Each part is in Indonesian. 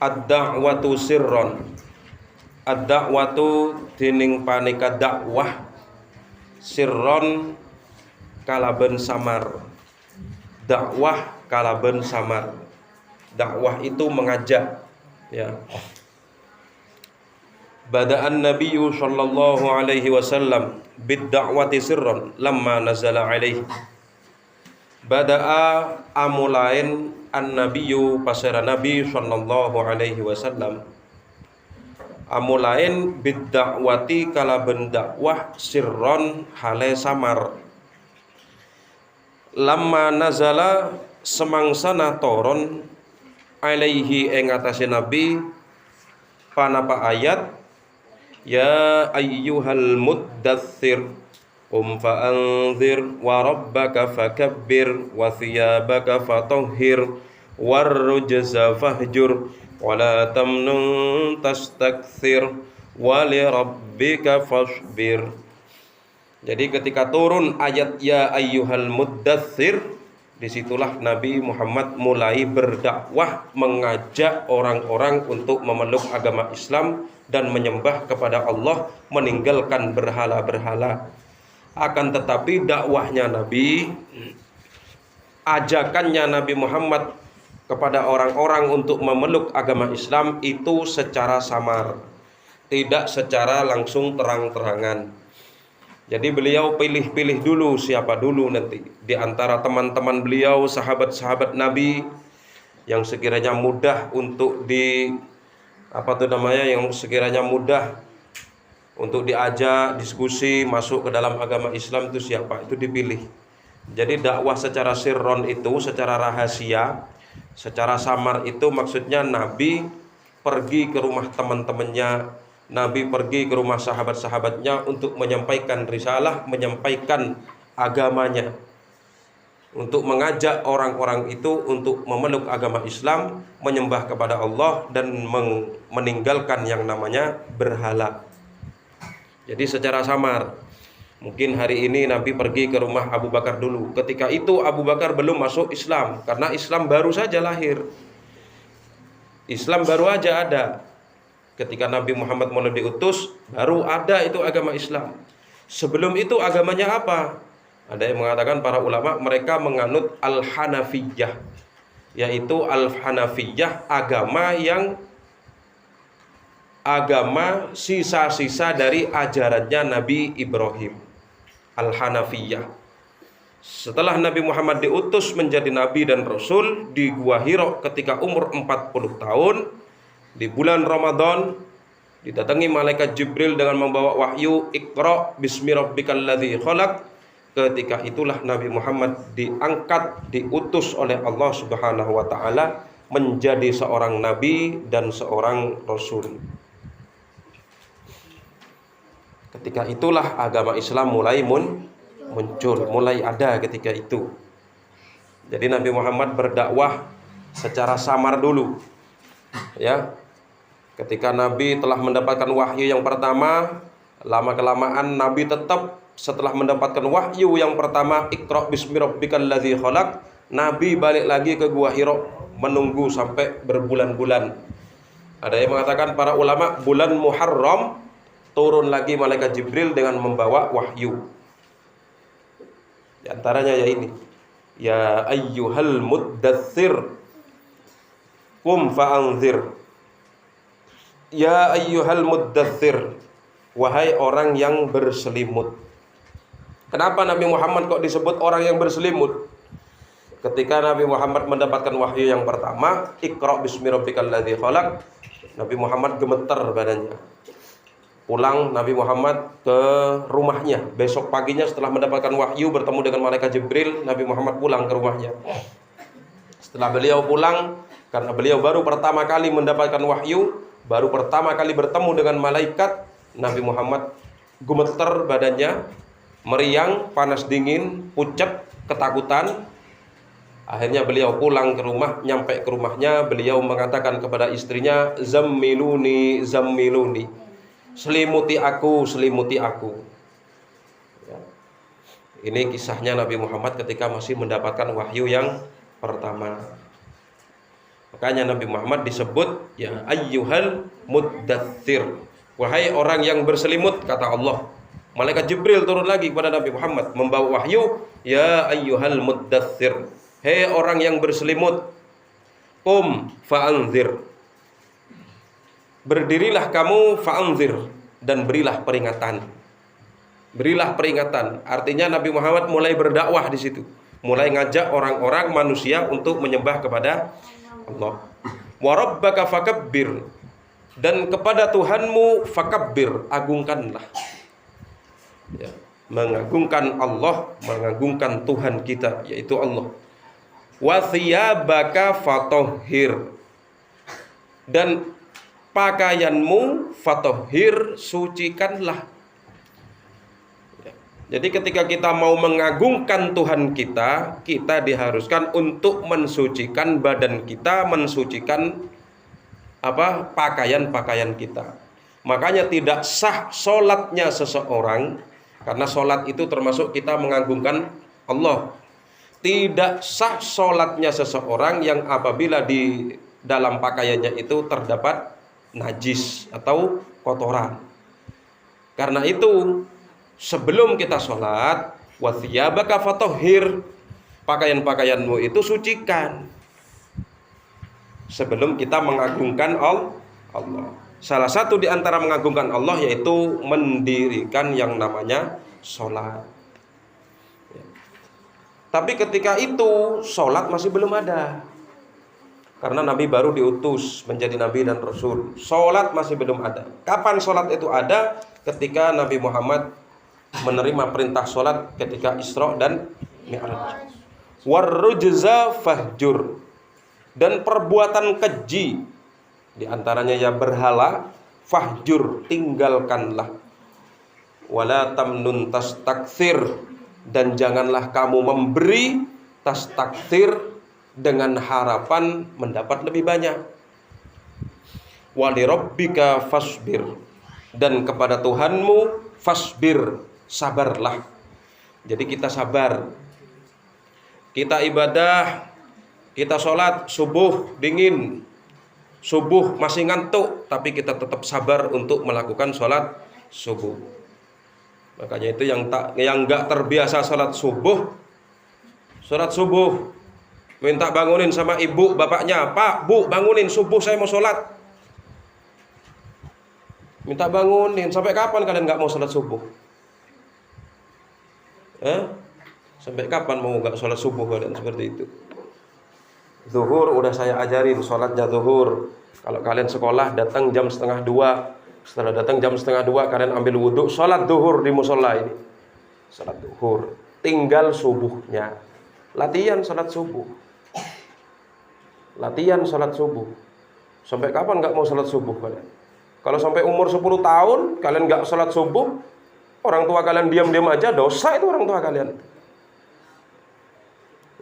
Ad-da'watu sirron. Ad-da'watu dening panika dakwah sirron kalaben samar. Dakwah kalaben samar. Dakwah itu mengajak, ya. Bada'an Nabiyyu sallallahu alaihi wasallam bid-da'wati sirron lamma nazala alaihi. Bada'a amulain an-nabiyyu pasera Nabi sallallahu alaihi wasallam amulain bid-da'wati kalaben dakwah sirron hale samar. Lamma nazala semangsana toron alaihi ing atase Nabi panapa ayat ya ayyuhal muddatsir fa'anzir wa rabbaka fakabbir wa thiyabaka fatahhir warrujza fahjur wa la tamnun tastakthir wa li rabbika fasbir. Jadi ketika turun ayat ya ayyuhal muddatsir, disitulah Nabi Muhammad mulai berdakwah mengajak orang-orang untuk memeluk agama Islam dan menyembah kepada Allah, meninggalkan berhala-berhala. Akan tetapi dakwahnya Nabi, ajakannya Nabi Muhammad kepada orang-orang untuk memeluk agama Islam itu secara samar, tidak secara langsung terang-terangan. Jadi beliau pilih-pilih dulu siapa dulu nanti di antara teman-teman beliau, sahabat-sahabat Nabi yang sekiranya mudah untuk yang sekiranya mudah untuk diajak diskusi masuk ke dalam agama Islam, itu siapa, itu dipilih. Jadi dakwah secara sirron itu, secara rahasia, secara samar itu maksudnya Nabi pergi ke rumah teman-temannya, Nabi pergi ke rumah sahabat-sahabatnya untuk menyampaikan risalah, menyampaikan agamanya, untuk mengajak orang-orang itu untuk memeluk agama Islam, menyembah kepada Allah dan meninggalkan yang namanya berhala. Jadi secara samar. Mungkin hari ini Nabi pergi ke rumah Abu Bakar dulu. Ketika itu Abu Bakar belum masuk Islam, karena Islam baru saja lahir. Islam baru aja ada. Ketika Nabi Muhammad mulai diutus, baru ada itu agama Islam. Sebelum itu agamanya apa? Ada yang mengatakan para ulama mereka menganut Al-Hanafiyah, yaitu Al-Hanafiyah agama sisa-sisa dari ajarannya Nabi Ibrahim. Al-Hanafiyah. Setelah Nabi Muhammad diutus menjadi Nabi dan Rasul di Gua Hira ketika umur 40 tahun, di bulan Ramadan didatangi malaikat Jibril dengan membawa wahyu Iqra bismi rabbikal ladzi khalaq. Ketika itulah Nabi Muhammad diangkat, diutus oleh Allah Subhanahu wa taala menjadi seorang nabi dan seorang rasul. Ketika itulah agama Islam mulai muncul, mulai ada ketika itu. Jadi Nabi Muhammad berdakwah secara samar dulu, ya. Ketika Nabi telah mendapatkan wahyu yang pertama, lama-kelamaan Nabi tetap setelah mendapatkan wahyu yang pertama Iqra bismi rabbikal ladzi khalaq, Nabi balik lagi ke Gua Hira menunggu sampai berbulan-bulan. Ada yang mengatakan para ulama bulan Muharram turun lagi malaikat Jibril dengan membawa wahyu. Di antaranya ya ini. Ya ayyuhal muddatsir qum fa'anzir. Ya ayyuhal muddatsir, wahai orang yang berselimut. Kenapa Nabi Muhammad kok disebut orang yang berselimut? Ketika Nabi Muhammad mendapatkan wahyu yang pertama, Iqra bismi rabbikal ladzi khalaq, Nabi Muhammad gemeter badannya. Pulang Nabi Muhammad ke rumahnya. Besok paginya setelah mendapatkan wahyu bertemu dengan malaikat Jibril, Nabi Muhammad pulang ke rumahnya. Setelah beliau pulang, karena beliau baru pertama kali mendapatkan wahyu, baru pertama kali bertemu dengan malaikat, Nabi Muhammad gemeter badannya, meriang, panas dingin, pucat, ketakutan. Akhirnya beliau pulang ke rumah. Nyampe ke rumahnya, beliau mengatakan kepada istrinya, zammiluni, zammiluni, selimuti aku, selimuti aku. Ya. Ini kisahnya Nabi Muhammad ketika masih mendapatkan wahyu yang pertama. Makanya Nabi Muhammad disebut ya ayyuhal muddatsir, wahai orang yang berselimut, kata Allah. Malaikat Jibril turun lagi kepada Nabi Muhammad membawa wahyu, ya ayyuhal muddatsir, hei orang yang berselimut, qum fa'anzir, berdirilah kamu, fa'anzir, dan berilah peringatan. Berilah peringatan. Artinya Nabi Muhammad mulai berdakwah di situ, mulai ngajak orang-orang manusia untuk menyembah kepada Allah. Wa rabbaka fakabbir, dan kepada Tuhanmu fakabbir, agungkanlah. Ya, mengagungkan Allah, mengagungkan Tuhan kita, yaitu Allah. Wa thiyabaka fatahhir, dan pakaianmu fatahhir, sucikanlah. Jadi ketika kita mau mengagungkan Tuhan kita, kita diharuskan untuk mensucikan badan kita, mensucikan pakaian-pakaian kita. Makanya tidak sah sholatnya seseorang, karena sholat itu termasuk kita mengagungkan Allah. Tidak sah sholatnya seseorang yang apabila di dalam pakaiannya itu terdapat najis atau kotoran. Karena itu sebelum kita sholat, wa thiyabaka fatahhir, pakaian-pakaianmu itu sucikan sebelum kita mengagungkan Allah. Salah satu di antara mengagungkan Allah yaitu mendirikan yang namanya sholat. Tapi ketika itu sholat masih belum ada, karena Nabi baru diutus menjadi Nabi dan Rasul. Sholat masih belum ada. Kapan sholat itu ada? Ketika Nabi Muhammad menerima perintah sholat ketika Isra dan Mi'raj. Warrujza fahjur, dan perbuatan keji di antaranya ya berhala, fahjur, tinggalkanlah. Wala tamnun tastakthir, dan janganlah kamu memberi, tastakthir, dengan harapan mendapat lebih banyak. Walirabbika fasbir, dan kepada Tuhanmu fasbir, sabarlah. Jadi kita sabar. Kita ibadah, kita sholat subuh dingin, subuh masih ngantuk, tapi kita tetap sabar untuk melakukan sholat subuh. Makanya itu yang nggak terbiasa sholat subuh minta bangunin sama ibu bapaknya, Pak, Bu, bangunin subuh, saya mau sholat. Minta bangunin. Sampai kapan kalian nggak mau sholat subuh? Sampai kapan mau nggak sholat subuh kalian seperti itu? Zuhur udah saya ajarin sholatnya zuhur. Kalau kalian sekolah datang jam 1:30, setelah datang jam 1:30 kalian ambil wudhu, sholat zuhur di musola ini. Sholat zuhur, tinggal subuhnya. Latihan sholat subuh. Latihan sholat subuh. Sampai kapan nggak mau sholat subuh kalian? Kalau sampai umur 10 tahun kalian nggak sholat subuh, orang tua kalian diam-diam aja, dosa itu orang tua kalian.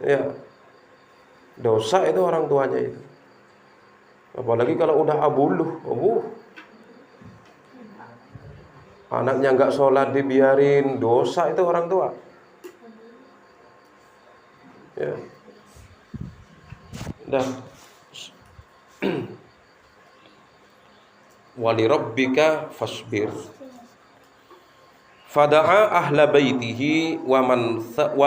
Ya, dosa itu orang tuanya itu. Apalagi kalau udah abuluh, anaknya nggak sholat dibiarin, dosa itu orang tua. Ya, dah. Walirabbika fasbir. Fada'a ahla baitihi wa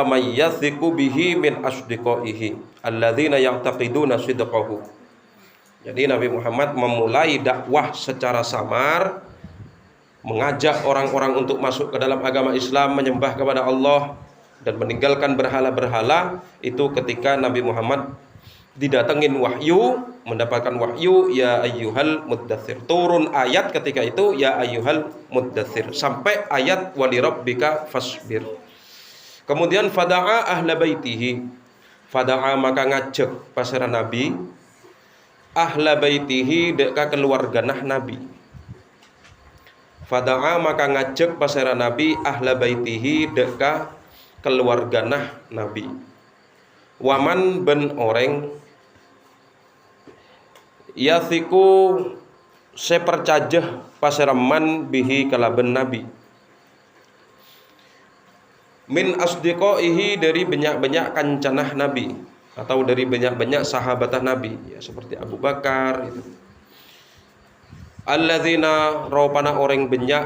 man yathiqu bihi min asdiqaihi alladzina ya'taqiduna sidqahu. Jadi Nabi Muhammad memulai dakwah secara samar, mengajak orang-orang untuk masuk ke dalam agama Islam, menyembah kepada Allah dan meninggalkan berhala-berhala. Itu ketika Nabi Muhammad didatengin wahyu, mendapatkan wahyu, ya ayyuhal muddatsir. Turun ayat ketika itu, ya ayyuhal muddatsir, sampai ayat walirabbika fasbir. Kemudian fada'a ahla baitihi. Fada'a maka ngajak pasara Nabi, ahla baitihi deka keluarga Nabi. Fada'a maka ngajak pasara Nabi, ahla baitihi deka keluarga Nabi. Waman ben oreng yathiku sepercajah paseraman bihi kalaben Nabi, min asdiqaihi dari banyak-banyak kancanah Nabi. atau dari banyak-banyak sahabat Nabi, ya, seperti Abu Bakar itu. Alladzina ropana orang banyak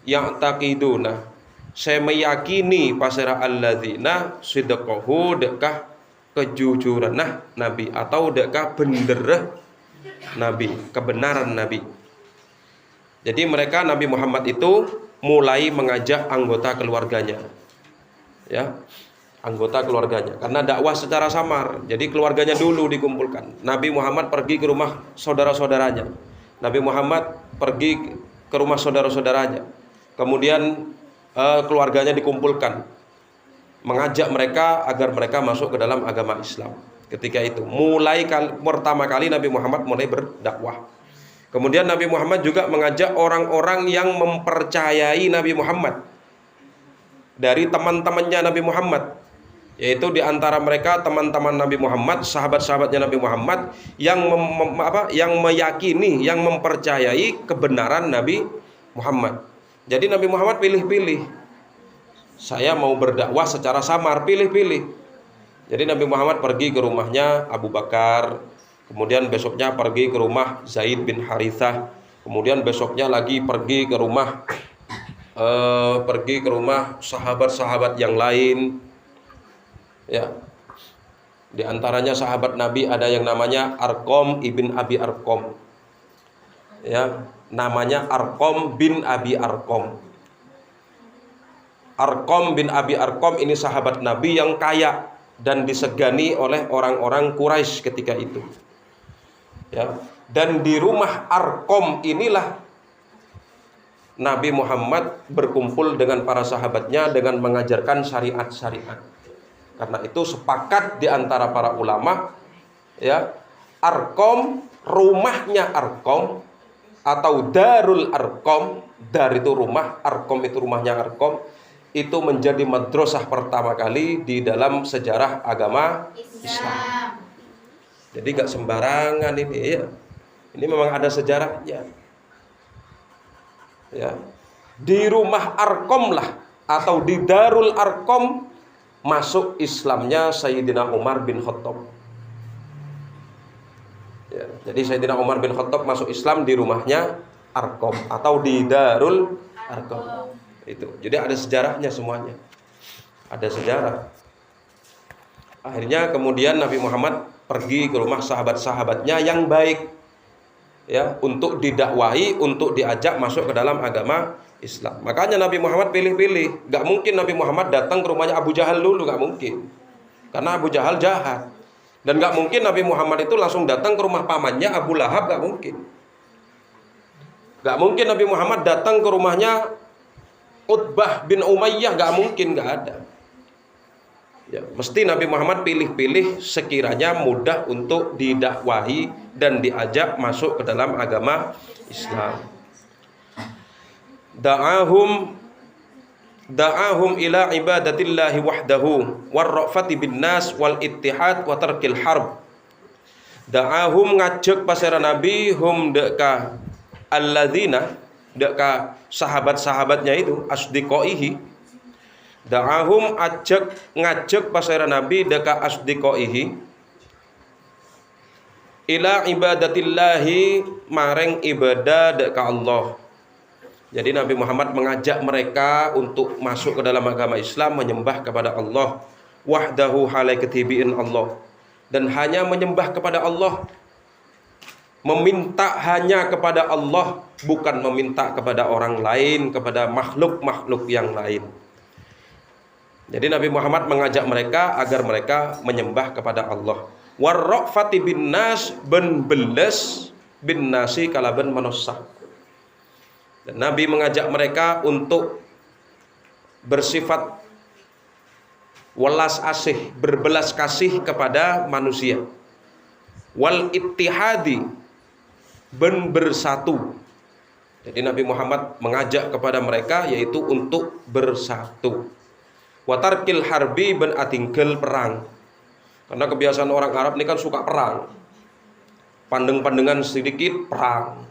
yang takiduna, saya meyakini pasera alladzina sidqahu dekah kejujuran Nabi atau dekah bener Nabi, kebenaran Nabi. Jadi mereka Nabi Muhammad itu mulai mengajak anggota keluarganya, ya, anggota keluarganya, karena dakwah secara samar. Jadi keluarganya dulu dikumpulkan. Nabi Muhammad pergi ke rumah saudara-saudaranya. Nabi Muhammad pergi ke rumah saudara-saudaranya. Kemudian keluarganya dikumpulkan, mengajak mereka agar mereka masuk ke dalam agama Islam. Ketika itu pertama kali Nabi Muhammad mulai berdakwah. Kemudian Nabi Muhammad juga mengajak orang-orang yang mempercayai Nabi Muhammad dari teman-temannya Nabi Muhammad, yaitu diantara mereka teman-teman Nabi Muhammad, sahabat-sahabatnya Nabi Muhammad yang meyakini, yang mempercayai kebenaran Nabi Muhammad. Jadi Nabi Muhammad pilih-pilih. Saya mau berdakwah secara samar, pilih-pilih. Jadi Nabi Muhammad pergi ke rumahnya Abu Bakar, kemudian besoknya pergi ke rumah Zaid bin Harithah, kemudian besoknya lagi pergi ke rumah sahabat-sahabat yang lain, ya. Di antaranya sahabat Nabi ada yang namanya Arqam ibn Abi Arqam, ya, namanya Arqam bin Abi Arqam. Arqam bin Abi Arqam ini sahabat Nabi yang kaya dan disegani oleh orang-orang Quraisy ketika itu, ya. Dan di rumah Arqam inilah Nabi Muhammad berkumpul dengan para sahabatnya dengan mengajarkan syariat-syariat. Karena itu sepakat di antara para ulama, ya, Arqam, rumahnya Arqam atau Darul Arqam, dar itu rumah, Arqam itu rumahnya Arqam, itu menjadi madrasah pertama kali di dalam sejarah agama Islam. Jadi gak sembarangan ini, ya. Ini memang ada sejarahnya, ya. Di rumah Arqam lah atau di Darul Arqam masuk Islamnya Sayyidina Umar bin Khattab, ya. Jadi Sayyidina Umar bin Khattab masuk Islam di rumahnya Arqam atau di Darul Arqam. Itu. Jadi ada sejarahnya semuanya. Ada sejarah. Akhirnya kemudian Nabi Muhammad pergi ke rumah sahabat-sahabatnya yang baik, ya, untuk didakwahi, untuk diajak masuk ke dalam agama Islam. Makanya Nabi Muhammad pilih-pilih. Gak mungkin Nabi Muhammad datang ke rumahnya Abu Jahal dulu, gak mungkin. Karena Abu Jahal jahat. Dan gak mungkin Nabi Muhammad itu langsung datang ke rumah pamannya Abu Lahab, gak mungkin. Gak mungkin Nabi Muhammad datang ke rumahnya Utbah bin Umayyah, gak mungkin, gak ada. Ya, mesti Nabi Muhammad pilih-pilih sekiranya mudah untuk didakwahi dan diajak masuk ke dalam agama Islam. Da'ahum ila ibadatillahi wahdahu warrafati bin nas wal ittihad wa tarkil harb. Da'ahum ngajak pasera Nabi hum deka alladzina, deka sahabat-sahabatnya itu asdiqaihi. Da'ahum ngajak pasera Nabi deka asdiqaihi ila ibadatillahi mareng ibadah deka Allah. Jadi Nabi Muhammad mengajak mereka untuk masuk ke dalam agama Islam, menyembah kepada Allah wahdahu halai ketibiin Allah, dan hanya menyembah kepada Allah, meminta hanya kepada Allah, bukan meminta kepada orang lain, kepada makhluk-makhluk yang lain. Jadi Nabi Muhammad mengajak mereka agar mereka menyembah kepada Allah. Warrafati bin nas ben beles bin nasi kalaben manusia. Dan Nabi mengajak mereka untuk bersifat welas asih, berbelas kasih kepada manusia. Wal ittihadi, ben bersatu. Jadi Nabi Muhammad mengajak kepada mereka yaitu untuk bersatu. Watarkil harbi, ben atingkel perang. Karena kebiasaan orang Arab ini kan suka perang. Pandeng-pandengan sedikit perang.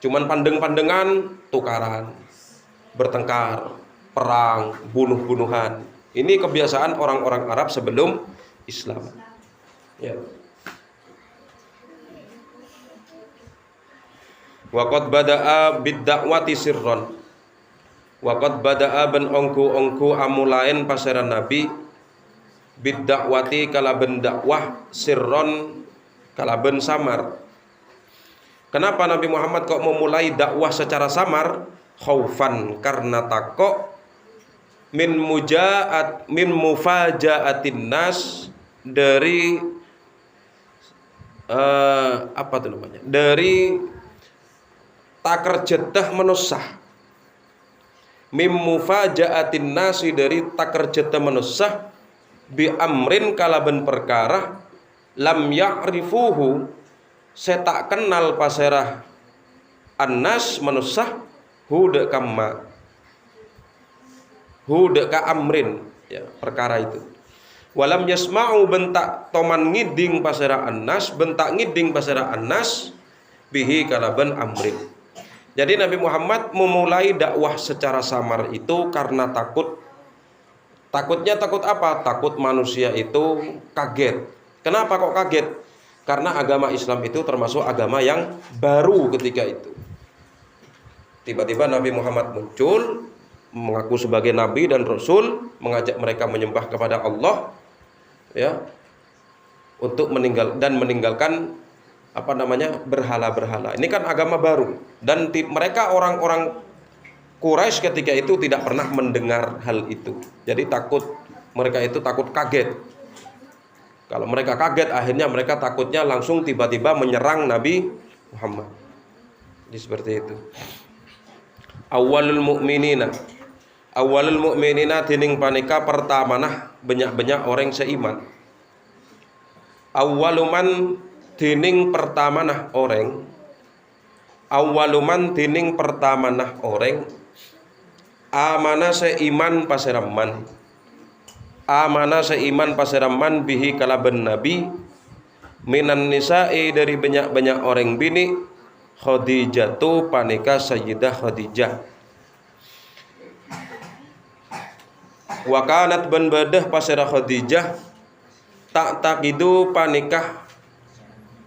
Cuman pandeng-pandengan tukaran, bertengkar, perang, bunuh-bunuhan. Ini kebiasaan orang-orang Arab sebelum Islam. Ya. Waqad bada'a bid-da'wati sirron. Waqad bada'a ben ongku amulain pasaran Nabi bid-da'wati kalaben dakwah sirron kalaben samar. Kenapa Nabi Muhammad kok memulai dakwah secara samar? Khaufan, karena takok min mufajaatin nas, dari apa itu namanya? Dari takar jetah menusah. Mim mufajaatin nasi, dari takar jetah menusah bi amrin kalaben perkara lam ya'rifuhu, saya tak kenal paserah annas menusah huda kamma huda ka amrin, ya, perkara itu. Walam yasma'u bentak toman ngiding paserah annas, bentak ngiding paserah annas bihi kalaban amrin. Jadi Nabi Muhammad memulai dakwah secara samar itu karena takut. Takutnya takut apa? Takut manusia itu kaget. Kenapa kok kaget? Karena agama Islam itu termasuk agama yang baru ketika itu. Tiba-tiba Nabi Muhammad muncul, mengaku sebagai nabi dan rasul, mengajak mereka menyembah kepada Allah, ya, untuk meninggalkan berhala-berhala. Ini kan agama baru, dan mereka orang-orang Quraisy ketika itu tidak pernah mendengar hal itu. Jadi mereka itu takut kaget. Kalau mereka kaget, akhirnya mereka takutnya langsung tiba-tiba menyerang Nabi Muhammad. Jadi seperti itu. Awalul mu'minina dining panika pertamanah banyak-banyak orang seiman. Awaluman dining pertamanah orang. Awaluman dining pertamanah orang. Amana seiman paseraman. Amana seiman paseraman bihi kalaban nabi minan nisa'i, dari banyak-banyak orang bini Khadijah tu panika Sayyidah Khadijah. Wa kanat ban badah pasera Khadijah tak takidu panikah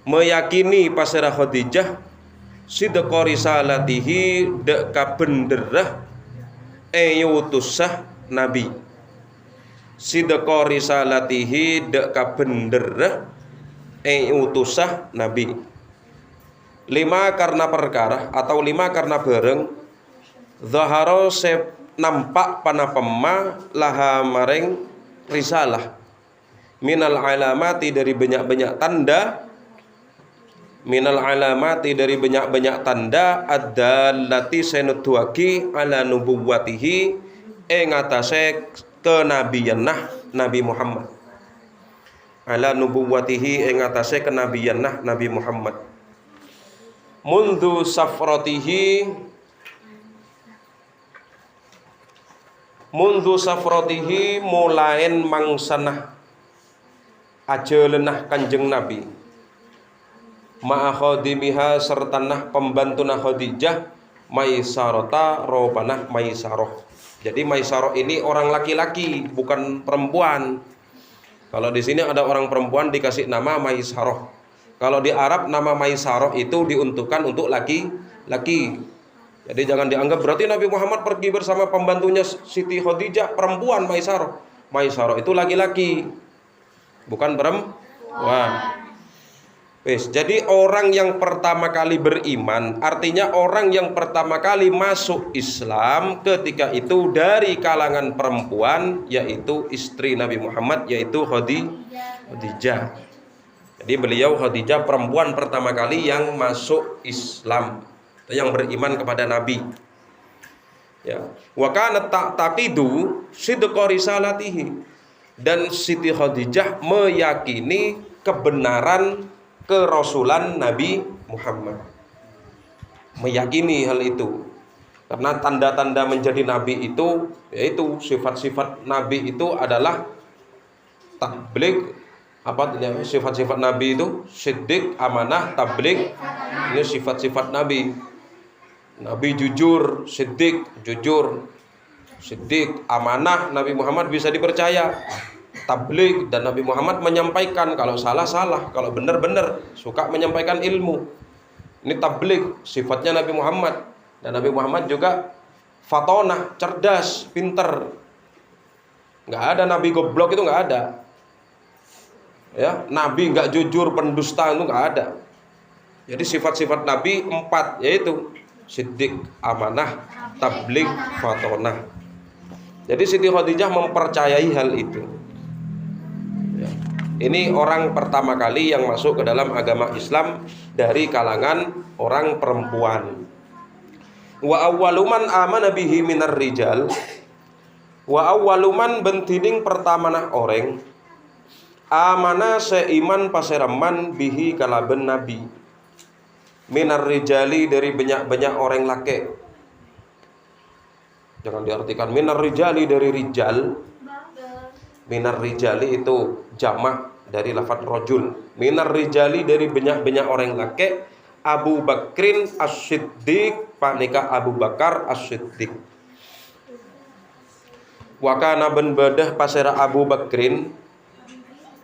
meyakini pasera Khadijah sidqa risalatihi deka benderah yutusah nabi. Sidqa risalatihi deka benderah utusah nabi. Lima karena perkara atau lima karena bareng zaharo se nampak panapema laha maring risalah minal alamati, dari banyak-banyak tanda, minal alamati, dari banyak-banyak tanda ad-dallati senuduaki ala nubuwatihi ngatase kenabiyanah Nabi Muhammad, ala nubuwatihi ngatase kenabiyanah Nabi Muhammad. Mundu safrotihi mulain mangsanah ajelenah kanjeng Nabi ma'a khadimiha sertanah pembantuna Khadijah Maisarota robanah Maisaroh. Jadi Maisaroh ini orang laki-laki, bukan perempuan. Kalau di sini ada orang perempuan dikasih nama Maisaroh. Kalau di Arab nama Maisaroh itu diuntukkan untuk laki-laki. Jadi jangan dianggap berarti Nabi Muhammad pergi bersama pembantunya Siti Khadijah perempuan Maisaroh. Maisaroh itu laki-laki, bukan perempuan. Jadi orang yang pertama kali beriman, artinya orang yang pertama kali masuk Islam ketika itu dari kalangan perempuan, yaitu istri Nabi Muhammad, yaitu Khadijah. Jadi beliau Khadijah perempuan pertama kali yang masuk Islam, yang beriman kepada Nabi. Ya, wa kanat taqidu sidqa risalatihi, dan Siti Khadijah meyakini kebenaran kerasulan Nabi Muhammad, meyakini hal itu. Karena tanda-tanda menjadi nabi itu, yaitu sifat-sifat nabi itu adalah tabligh, sifat-sifat nabi itu siddiq, amanah, tabligh. Ini sifat-sifat nabi. Nabi jujur, siddiq, amanah. Nabi Muhammad bisa dipercaya. tabligh, dan Nabi Muhammad menyampaikan, kalau salah salah, kalau benar benar, suka menyampaikan ilmu. Ini tabligh, sifatnya Nabi Muhammad. Dan Nabi Muhammad juga fatonah, cerdas, pinter. Nggak ada Nabi goblok, itu nggak ada. Ya, Nabi nggak jujur, pendusta, itu nggak ada. Jadi sifat-sifat Nabi 4, yaitu siddiq, amanah, tabligh, fatonah. Jadi Siti Khadijah mempercayai hal itu. Ya. Ini orang pertama kali yang masuk ke dalam agama Islam dari kalangan orang perempuan. Wa awwaluman amana bihi minar rijal, wa awwaluman bentining pertamanah orang amana seiman paseraman bihi kalaben nabi minar rijali dari banyak-banyak orang laki. Jangan diartikan minar rijali dari rijal. Minar rijali itu jamak dari lafaz rajul. Minar rijali dari banyak-banyak orang laki. Abu Bakrin As-Siddiq, panika Abu Bakar As-Siddiq. Wa kana ben badah pasera Abu Bakrin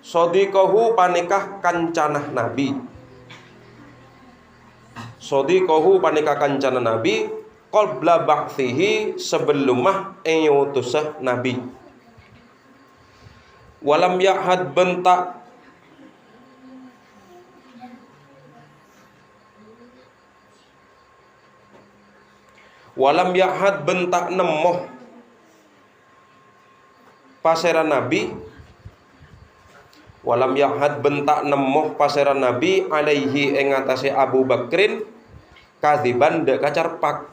sadiqahu panikah kancanah Nabi. Sadiqahu panikah kancanah Nabi qabla ba'thihi sebelumah eyutusah Nabi. Walam ya'had bentak walam ya'had bentak nemoh paseran Nabi, walam ya'had bentak nemoh paseran Nabi alaihi ing atase Abu Bakrin kadziban de kacarpak.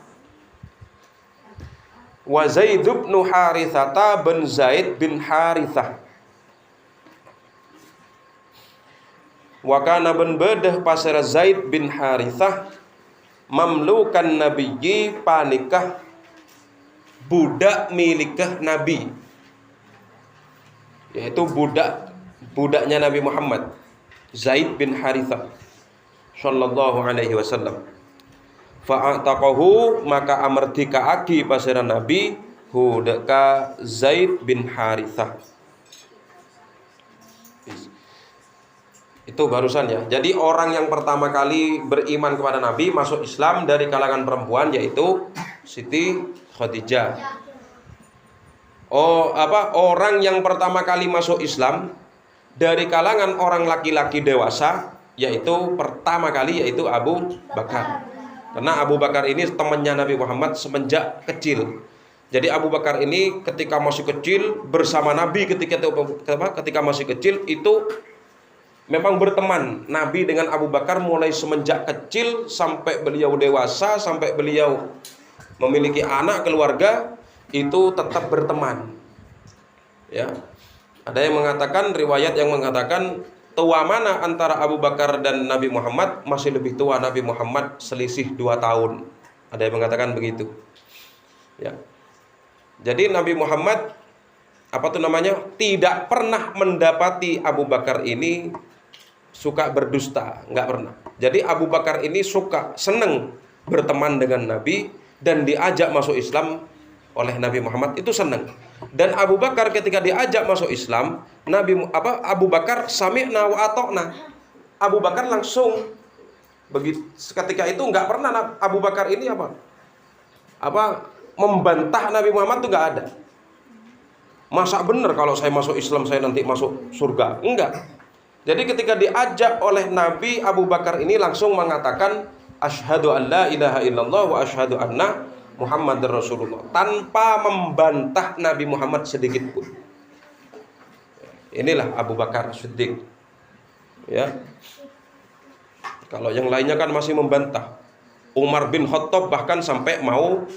Wa Zaid bin Haritsah bin Zaid bin Haritsah wa kana ben bedah pasera Zaid bin Haritsah mamlukan nabiyyi panikah budak milikah Nabi, yaitu budaknya Nabi Muhammad, Zaid bin Haritsah sallallahu alaihi wasallam. Fa'ataqahu maka amerdikaaki pasera Nabi hudaka Zaid bin Haritsah. Itu barusan ya. Jadi orang yang pertama kali beriman kepada Nabi, masuk Islam dari kalangan perempuan, yaitu Siti Khadijah. Orang yang pertama kali masuk Islam dari kalangan orang laki-laki dewasa, yaitu pertama kali yaitu Abu Bakar. Karena Abu Bakar ini temannya Nabi Muhammad semenjak kecil. Jadi Abu Bakar ini ketika masih kecil bersama Nabi, ketika masih kecil itu memang berteman Nabi dengan Abu Bakar mulai semenjak kecil sampai beliau dewasa, sampai beliau memiliki anak keluarga, itu tetap berteman. Ya. Ada yang mengatakan, riwayat yang mengatakan tua mana antara Abu Bakar dan Nabi Muhammad, masih lebih tua Nabi Muhammad selisih 2 tahun. Ada yang mengatakan begitu. Ya. Jadi Nabi Muhammad tidak pernah mendapati Abu Bakar ini suka berdusta, nggak pernah. Jadi Abu Bakar ini senang berteman dengan Nabi dan diajak masuk Islam oleh Nabi Muhammad, itu senang. Dan Abu Bakar ketika diajak masuk Islam, Abu Bakar sami'na wa ata'na. Abu Bakar langsung begitu, ketika itu nggak pernah Abu Bakar ini membantah Nabi Muhammad, itu nggak ada. Masa benar kalau saya masuk Islam saya nanti masuk surga? Enggak. Jadi ketika diajak oleh Nabi, Abu Bakar ini langsung mengatakan asyhadu an la ilaha illallah wa asyhadu anna Muhammadar Rasulullah, tanpa membantah Nabi Muhammad sedikit pun. Inilah Abu Bakar Siddiq. Ya. Kalau yang lainnya kan masih membantah. Umar bin Khattab bahkan sampai mau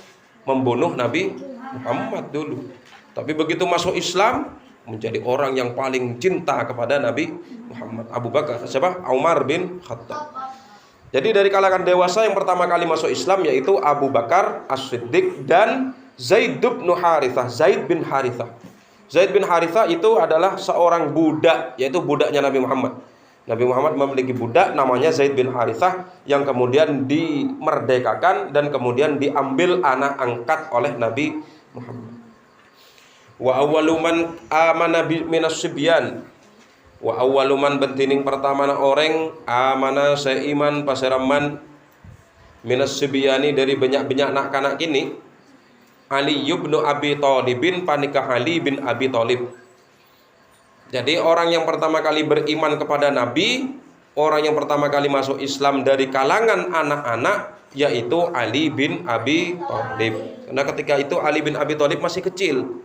membunuh Nabi Muhammad dulu. Tapi begitu masuk Islam menjadi orang yang paling cinta kepada Nabi Muhammad. Abu Bakar, siapa? Umar bin Khattab. Jadi dari kalangan dewasa yang pertama kali masuk Islam yaitu Abu Bakar As-Siddiq dan Zaid bin Haritsah. Zaid bin Haritsah. Zaid bin Haritsah itu adalah seorang budak, yaitu budaknya Nabi Muhammad. Nabi Muhammad memiliki budak namanya Zaid bin Haritsah yang kemudian dimerdekakan dan kemudian diambil anak angkat oleh Nabi Muhammad. Wa awwalu man amana minas sibyan. Wa awwalu man bentining pertama na orang amana seiman paseraman minas sibyani dari banyak-banyak anak-anak kini Ali ibn Abi Thalibin panika Ali bin Abi Thalib. Jadi orang yang pertama kali beriman kepada Nabi, orang yang pertama kali masuk Islam dari kalangan anak-anak yaitu Ali bin Abi Thalib. Karena ketika itu Ali bin Abi Thalib masih kecil.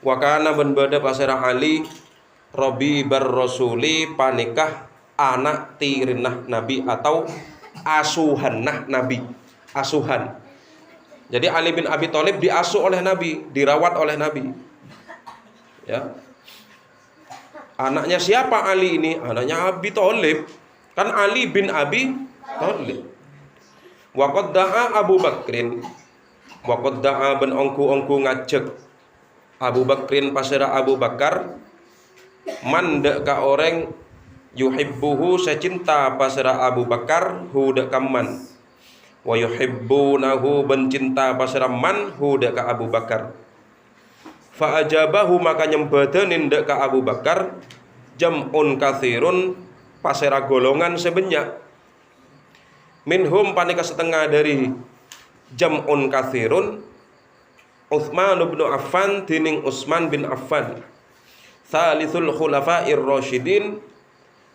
Wa kana ben bada pasera Ali Robi bar Rasuli panikah anak tirinah Nabi atau asuhanah Nabi. Asuhan. Jadi Ali bin Abi Thalib diasuh oleh Nabi, dirawat oleh Nabi. Ya. Anaknya siapa Ali ini? Anaknya Abi Thalib. Kan Ali bin Abi Thalib. Wa qad da'a Abu Bakrin. Wa qad da'a ben ongku ngajak Abu Bakrin pasira Abu Bakar mandek ka orang yuhibbuhu secinta pasira Abu Bakar hu dek kaman. Wa yuhibbunahu ben cinta pasira man hu dek ka Abu Bakar. Fa ajabahu maka nyembadenin dek ka Abu Bakar jam'un katsirun pasira golongan sebanyak. Minhum panika setengah dari jam'un katsirun Utsman bin Affan dining Utsman bin Affan Tsalithul khulafa'ir rasyidin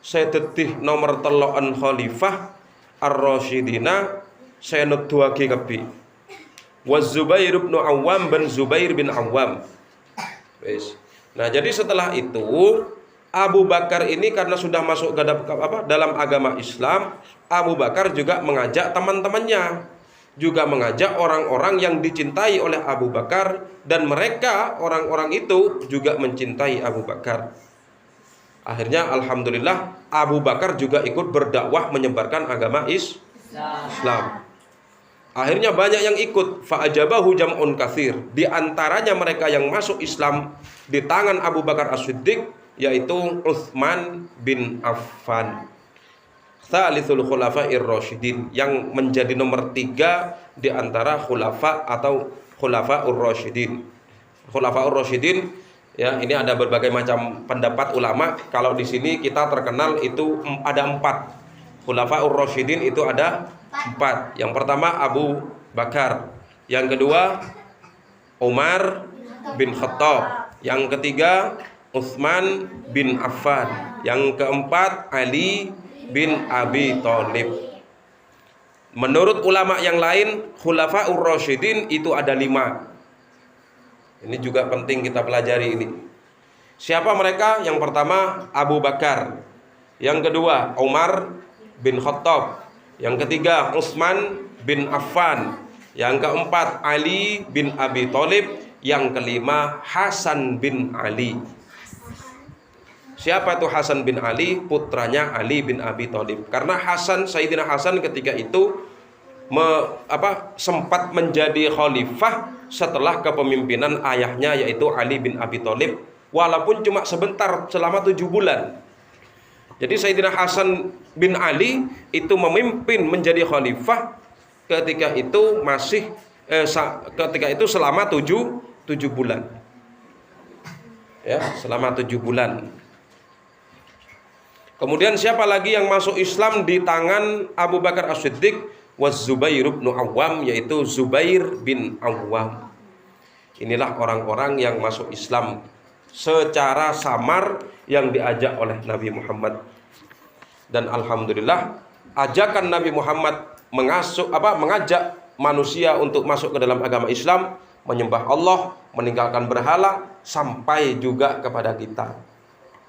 sedetih nomor telokan khalifah ar-rasyidina senut duagi kebi wa Zubair bin Awam bin Zubair bin Awam. Nah jadi setelah itu Abu Bakar ini karena sudah masuk dalam agama Islam, Abu Bakar juga mengajak teman-temannya, juga mengajak orang-orang yang dicintai oleh Abu Bakar, dan mereka orang-orang itu juga mencintai Abu Bakar. Akhirnya alhamdulillah Abu Bakar juga ikut berdakwah menyebarkan agama Islam. Akhirnya banyak yang ikut, fa'ajabahu jam'un katsir. Di antaranya mereka yang masuk Islam di tangan Abu Bakar As-Siddiq yaitu Utsman bin Affan. Tsalithul khulafa'ir rasyidin, yang menjadi nomor 3 di antara khulafa atau khulafa'ur rasyidin. Khulafa'ur rasyidin ya, ini ada berbagai macam pendapat ulama. Kalau di sini kita terkenal itu ada 4. Khulafa'ur rasyidin itu ada 4. Yang pertama Abu Bakar, yang kedua Umar bin Khattab, yang ketiga Utsman bin Affan, yang keempat Ali bin Abi Thalib. Menurut ulama yang lain Khulafaur Rasyidin itu ada 5. Ini juga penting kita pelajari ini. Siapa mereka? Yang pertama Abu Bakar, yang kedua Umar bin Khattab, yang ketiga Utsman bin Affan, yang keempat Ali bin Abi Thalib, yang kelima Hasan bin Ali. Siapa itu Hasan bin Ali? Putranya Ali bin Abi Thalib. Karena Sayyidina Hasan ketika itu sempat menjadi khalifah setelah kepemimpinan ayahnya yaitu Ali bin Abi Thalib, walaupun cuma sebentar, selama 7 bulan. Jadi Sayyidina Hasan bin Ali itu memimpin menjadi khalifah ketika itu selama 7 bulan. Ya, selama 7 bulan. Kemudian siapa lagi yang masuk Islam di tangan Abu Bakar As-Siddiq? Zubair bin Awam, yaitu Zubair bin Awam. Inilah orang-orang yang masuk Islam secara samar yang diajak oleh Nabi Muhammad. Dan alhamdulillah ajakan Nabi Muhammad mengajak manusia untuk masuk ke dalam agama Islam, menyembah Allah, meninggalkan berhala, sampai juga kepada kita.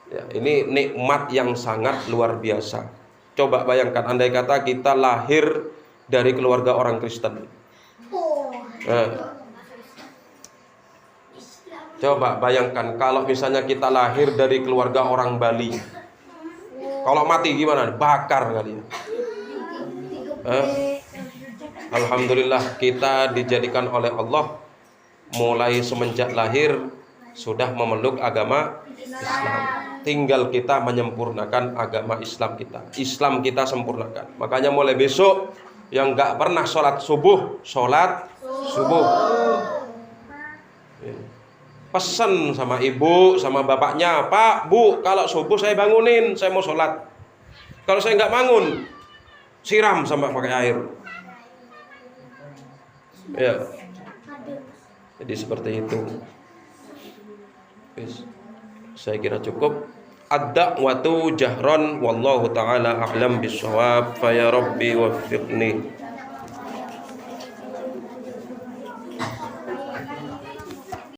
Ya, ini nikmat yang sangat luar biasa. Coba bayangkan, andai kata kita lahir dari keluarga orang Kristen. Coba bayangkan kalau misalnya kita lahir dari keluarga orang Bali. Kalau mati gimana? Bakar kali ya. Alhamdulillah kita dijadikan oleh Allah mulai semenjak lahir sudah memeluk agama Islam. Tinggal kita menyempurnakan agama Islam kita. Islam kita sempurnakan. Makanya mulai besok yang gak pernah sholat subuh. Pesan sama ibu, sama bapaknya, Pak, Bu, kalau subuh saya bangunin, saya mau sholat. Kalau saya nggak bangun, siram sama pakai air. Ya, jadi seperti itu. Saya kira cukup. Ad-da'watu jahron wallahu ta'ala a'lam bissawab. Fa ya rabbi waffiqni.